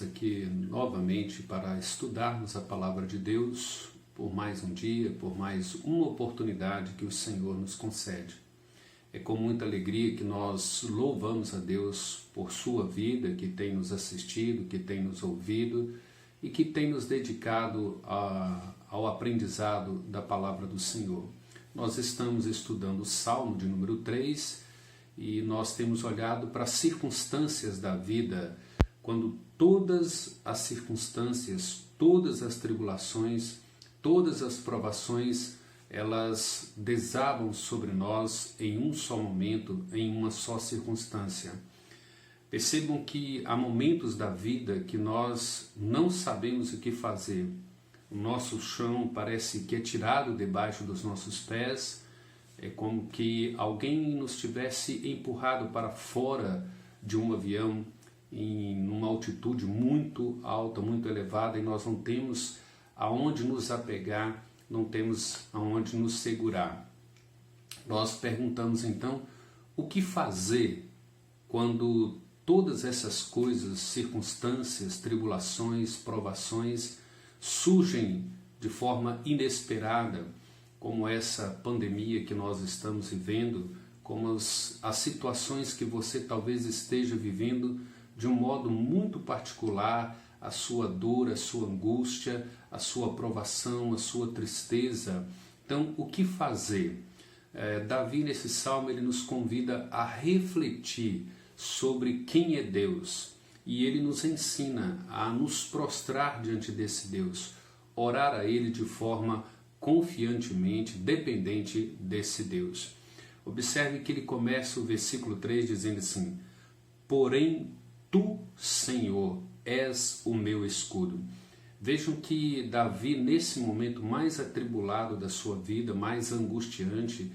estamos aqui novamente para estudarmos a Palavra de Deus por mais um dia, por mais uma oportunidade que o Senhor nos concede. É com muita alegria que nós louvamos a Deus por sua vida, que tem nos assistido, que tem nos ouvido e que tem nos dedicado ao aprendizado da Palavra do Senhor. Nós estamos estudando o Salmo de número 3 e nós temos olhado para as circunstâncias da vida, quando todas as circunstâncias, todas as tribulações, todas as provações, elas desabam sobre nós em um só momento, em uma só circunstância. Percebam que há momentos da vida que nós não sabemos o que fazer. O nosso chão parece que é tirado debaixo dos nossos pés, é como que alguém nos tivesse empurrado para fora de um avião em uma altitude muito alta, muito elevada, e nós não temos aonde nos apegar, não temos aonde nos segurar. Nós perguntamos então, o que fazer quando todas essas coisas, circunstâncias, tribulações, provações surgem de forma inesperada, como essa pandemia que nós estamos vivendo, como as situações que você talvez esteja vivendo de um modo muito particular, a sua dor, a sua angústia, a sua provação, a sua tristeza. Então, o que fazer? Davi, nesse salmo, ele nos convida a refletir sobre quem é Deus. E ele nos ensina a nos prostrar diante desse Deus, orar a Ele de forma confiantemente, dependente desse Deus. Observe que ele começa o versículo 3 dizendo assim: porém, tu, Senhor, és o meu escudo. Vejam que Davi, nesse momento mais atribulado da sua vida, mais angustiante,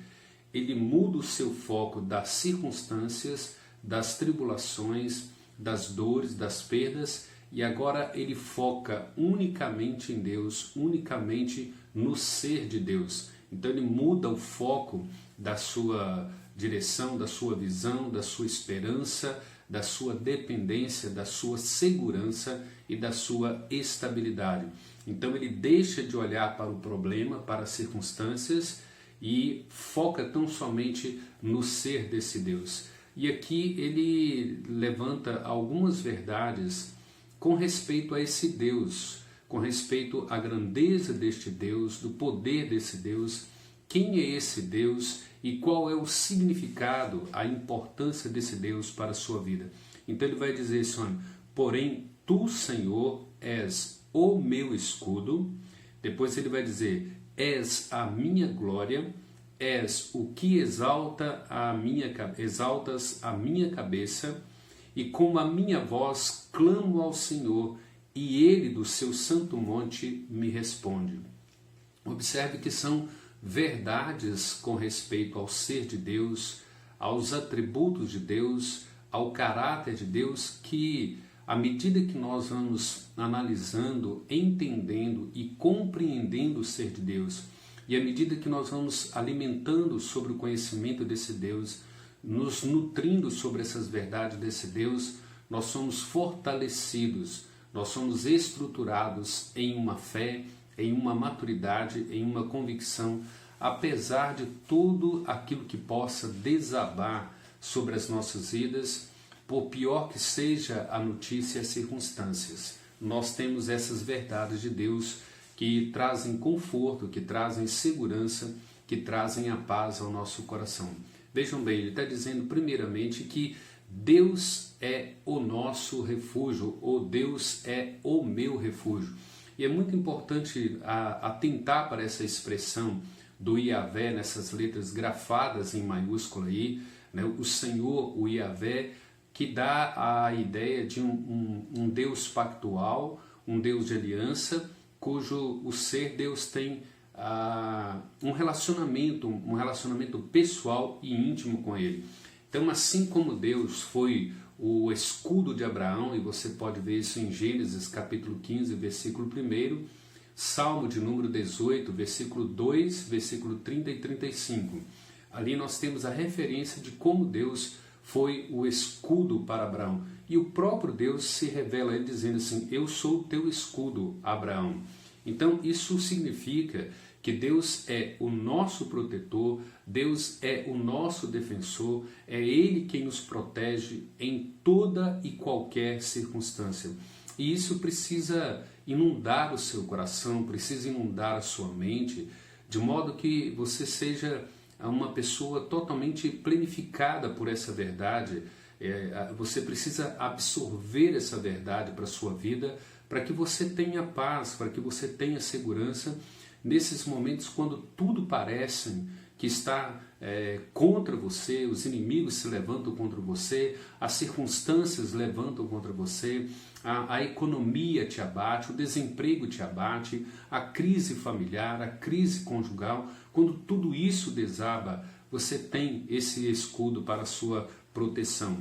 ele muda o seu foco das circunstâncias, das tribulações, das dores, das perdas, e agora ele foca unicamente em Deus, unicamente no ser de Deus. Então ele muda o foco da sua direção, da sua visão, da sua esperança, da sua dependência, da sua segurança e da sua estabilidade. Então ele deixa de olhar para o problema, para as circunstâncias e foca tão somente no ser desse Deus. E aqui ele levanta algumas verdades com respeito a esse Deus, com respeito à grandeza deste Deus, do poder desse Deus, quem é esse Deus e qual é o significado, a importância desse Deus para a sua vida. Então ele vai dizer assim: porém tu, Senhor, és o meu escudo. Depois ele vai dizer: és a minha glória, és o que exaltas a minha cabeça, e com a minha voz clamo ao Senhor, e ele do seu santo monte me responde. Observe que são verdades com respeito ao ser de Deus, aos atributos de Deus, ao caráter de Deus, que à medida que nós vamos analisando, entendendo e compreendendo o ser de Deus, e à medida que nós vamos alimentando sobre o conhecimento desse Deus, nos nutrindo sobre essas verdades desse Deus, nós somos fortalecidos, nós somos estruturados em uma fé, em uma maturidade, em uma convicção, apesar de tudo aquilo que possa desabar sobre as nossas vidas, por pior que seja a notícia e as circunstâncias. Nós temos essas verdades de Deus que trazem conforto, que trazem segurança, que trazem a paz ao nosso coração. Vejam bem, ele está dizendo primeiramente que Deus é o nosso refúgio, ou Deus é o meu refúgio. E é muito importante atentar para essa expressão do Yahvé, nessas letras grafadas em maiúscula aí, né? O Senhor, o Yahvé, que dá a ideia de um Deus pactual, um Deus de aliança, cujo o ser Deus tem um relacionamento pessoal e íntimo com ele. Então, assim como Deus foi o escudo de Abraão, e você pode ver isso em Gênesis capítulo 15, versículo 1, Salmo de número 18, versículo 2, versículo 30 e 35. Ali nós temos a referência de como Deus foi o escudo para Abraão. E o próprio Deus se revela a ele dizendo assim: eu sou o teu escudo, Abraão. Então isso significa que Deus é o nosso protetor, Deus é o nosso defensor, é Ele quem nos protege em toda e qualquer circunstância. E isso precisa inundar o seu coração, precisa inundar a sua mente, de modo que você seja uma pessoa totalmente planificada por essa verdade. Você precisa absorver essa verdade para a sua vida, para que você tenha paz, para que você tenha segurança nesses momentos quando tudo parece que está contra você, os inimigos se levantam contra você, as circunstâncias levantam contra você, a economia te abate, o desemprego te abate, a crise familiar, a crise conjugal. Quando tudo isso desaba, você tem esse escudo para a sua proteção.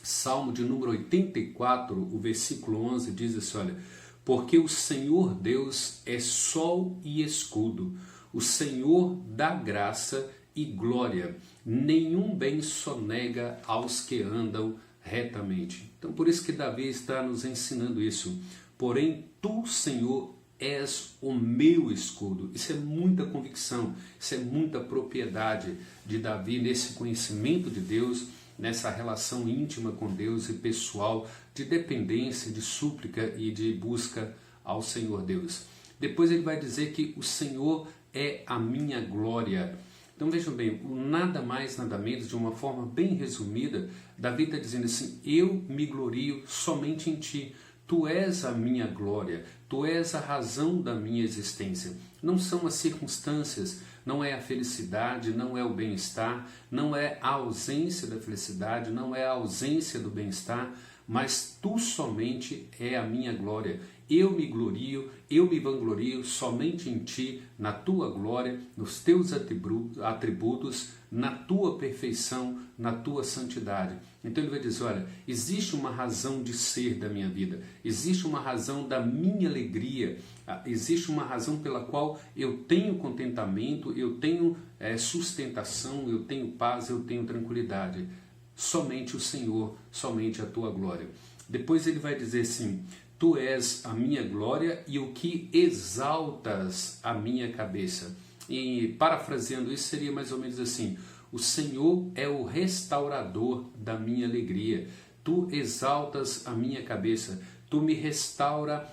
Salmo de número 84, o versículo 11 diz assim, olha: porque o Senhor Deus é sol e escudo, o Senhor dá graça e glória, nenhum bem sonega aos que andam retamente. Então por isso que Davi está nos ensinando isso. Porém tu, Senhor, és o meu escudo. Isso é muita convicção, isso é muita propriedade de Davi nesse conhecimento de Deus, nessa relação íntima com Deus e pessoal, de dependência, de súplica e de busca ao Senhor Deus. Depois ele vai dizer que o Senhor é a minha glória. Então vejam bem, nada mais, nada menos, de uma forma bem resumida, Davi está dizendo assim: eu me glorio somente em ti. Tu és a minha glória, tu és a razão da minha existência. Não são as circunstâncias, não é a felicidade, não é o bem-estar, não é a ausência da felicidade, não é a ausência do bem-estar, mas tu somente é a minha glória. Eu me glorio, eu me vanglorio somente em ti, na tua glória, nos teus atributos, na tua perfeição, na tua santidade. Então ele vai dizer, olha, existe uma razão de ser da minha vida, existe uma razão da minha alegria, existe uma razão pela qual eu tenho contentamento, eu tenho sustentação, eu tenho paz, eu tenho tranquilidade. Somente o Senhor, somente a tua glória. Depois ele vai dizer assim: tu és a minha glória e o que exaltas a minha cabeça. E parafraseando isso seria mais ou menos assim: o Senhor é o restaurador da minha alegria. Tu exaltas a minha cabeça, tu me restaura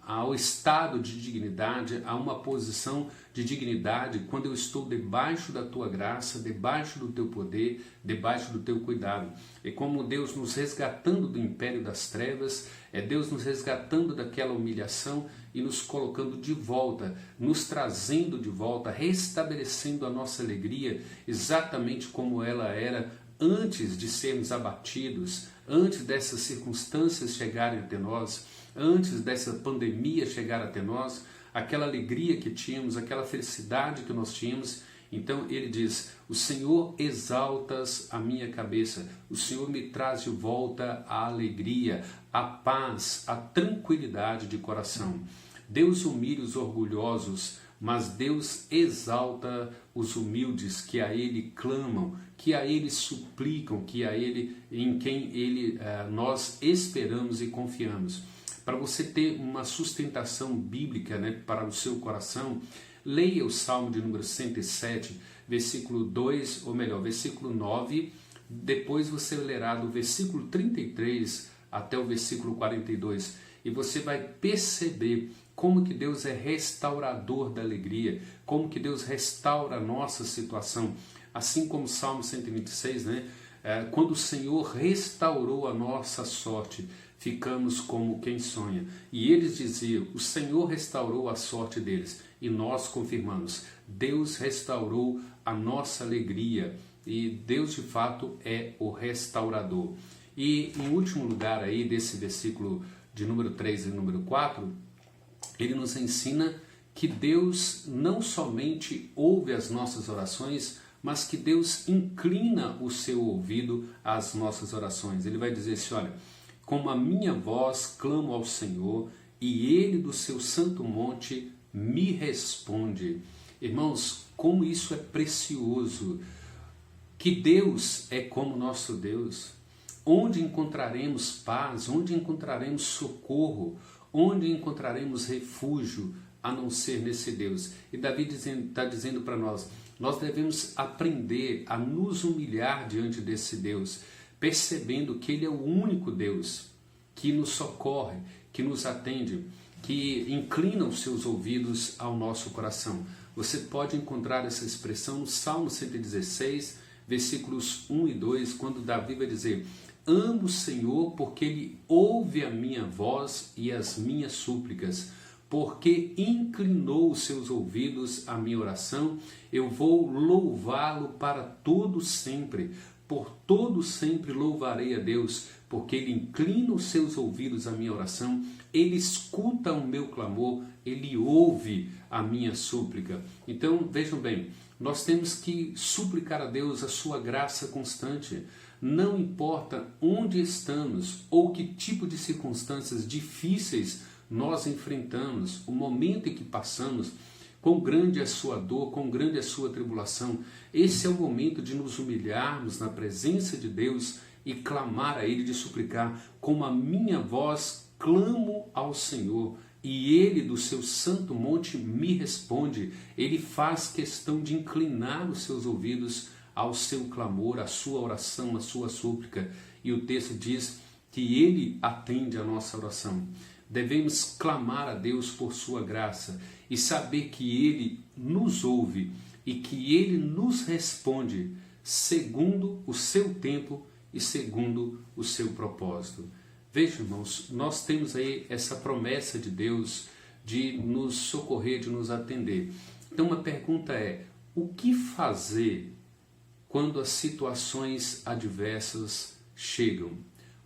ao estado de dignidade, a uma posição de dignidade quando eu estou debaixo da tua graça, debaixo do teu poder, debaixo do teu cuidado. É como Deus nos resgatando do império das trevas, é Deus nos resgatando daquela humilhação e nos colocando de volta, nos trazendo de volta, restabelecendo a nossa alegria exatamente como ela era antes de sermos abatidos, antes dessas circunstâncias chegarem até nós, antes dessa pandemia chegar até nós, aquela alegria que tínhamos, aquela felicidade que nós tínhamos. Então ele diz: o Senhor exaltas a minha cabeça, o Senhor me traz de volta a alegria, a paz, a tranquilidade de coração. Deus humilha os orgulhosos, mas Deus exalta os humildes que a Ele clamam, que a Ele suplicam, que a Ele, em quem nós esperamos e confiamos. Para você ter uma sustentação bíblica, né, para o seu coração, leia o Salmo de número 107, versículo 2, ou melhor, versículo 9, depois você lerá do versículo 33 até o versículo 42, e você vai perceber como que Deus é restaurador da alegria, como que Deus restaura a nossa situação, assim como o Salmo 126, né? Quando o Senhor restaurou a nossa sorte, ficamos como quem sonha. E eles diziam: o Senhor restaurou a sorte deles. E nós confirmamos: Deus restaurou a nossa alegria. E Deus de fato é o restaurador. E em último lugar aí desse versículo de número 3 e número 4, ele nos ensina que Deus não somente ouve as nossas orações, mas que Deus inclina o seu ouvido às nossas orações. Ele vai dizer assim, olha: como a minha voz clamo ao Senhor, e Ele do seu santo monte me responde. Irmãos, como isso é precioso! que Deus é como nosso Deus. Onde encontraremos paz, onde encontraremos socorro, onde encontraremos refúgio, a não ser nesse Deus. E Davi está dizendo para nós devemos aprender a nos humilhar diante desse Deus, percebendo que Ele é o único Deus que nos socorre, que nos atende, que inclina os seus ouvidos ao nosso coração. Você pode encontrar essa expressão no Salmo 116, versículos 1 e 2, quando Davi vai dizer: amo o Senhor porque Ele ouve a minha voz e as minhas súplicas, porque inclinou os seus ouvidos à minha oração. Eu vou louvá-lo para todo sempre. Por todo sempre louvarei a Deus, porque Ele inclina os seus ouvidos à minha oração, Ele escuta o meu clamor, Ele ouve a minha súplica. Então, vejam bem, nós temos que suplicar a Deus a sua graça constante. Não importa onde estamos ou que tipo de circunstâncias difíceis nós enfrentamos, o momento em que passamos, quão grande é a sua dor, quão grande é a sua tribulação, esse é o momento de nos humilharmos na presença de Deus e clamar a Ele, de suplicar: como a minha voz clamo ao Senhor, e Ele do seu santo monte me responde. Ele faz questão de inclinar os seus ouvidos ao seu clamor, à sua oração, à sua súplica, e o texto diz que Ele atende a nossa oração. Devemos clamar a Deus por sua graça e saber que Ele nos ouve e que Ele nos responde segundo o seu tempo e segundo o seu propósito. Veja, irmãos, nós temos aí essa promessa de Deus de nos socorrer, de nos atender. Então a pergunta é: o que fazer quando as situações adversas chegam?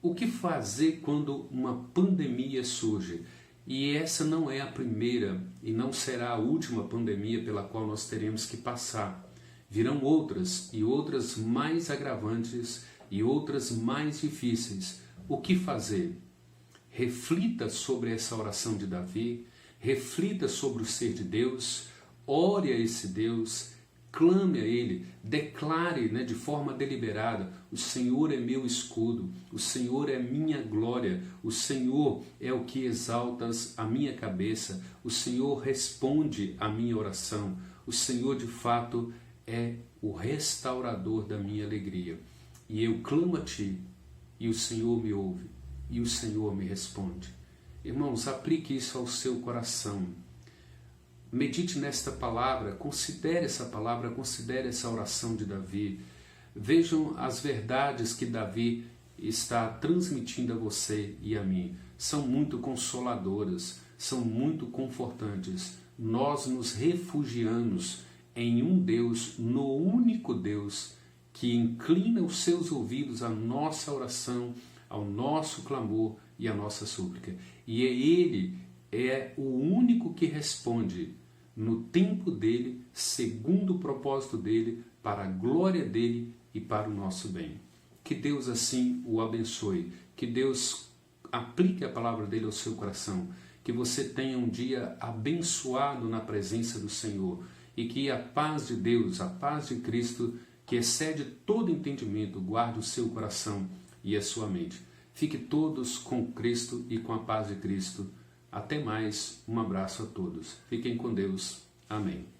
O que fazer quando uma pandemia surge? E essa não é a primeira e não será a última pandemia pela qual nós teremos que passar. Virão outras, e outras mais agravantes, e outras mais difíceis. O que fazer? Reflita sobre essa oração de Davi, reflita sobre o ser de Deus, ore a esse Deus, clame a Ele, declare de forma deliberada: o Senhor é meu escudo, o Senhor é minha glória, o Senhor é o que exaltas a minha cabeça, o Senhor responde a minha oração, o Senhor de fato é o restaurador da minha alegria. E eu clamo a Ti, e o Senhor me ouve, e o Senhor me responde. Irmãos, aplique isso ao seu coração. Medite nesta palavra, considere essa palavra, considere essa oração de Davi. Vejam as verdades que Davi está transmitindo a você e a mim. São muito consoladoras, são muito confortantes. Nós nos refugiamos em um Deus, no único Deus, que inclina os seus ouvidos à nossa oração, ao nosso clamor e à nossa súplica. E Ele é o único que responde no tempo dele, segundo o propósito dele, para a glória dele e para o nosso bem. Que Deus assim o abençoe, que Deus aplique a palavra dele ao seu coração, que você tenha um dia abençoado na presença do Senhor e que a paz de Deus, a paz de Cristo, que excede todo entendimento, guarde o seu coração e a sua mente. Fique todos com Cristo e com a paz de Cristo. Até mais, um abraço a todos. Fiquem com Deus. Amém.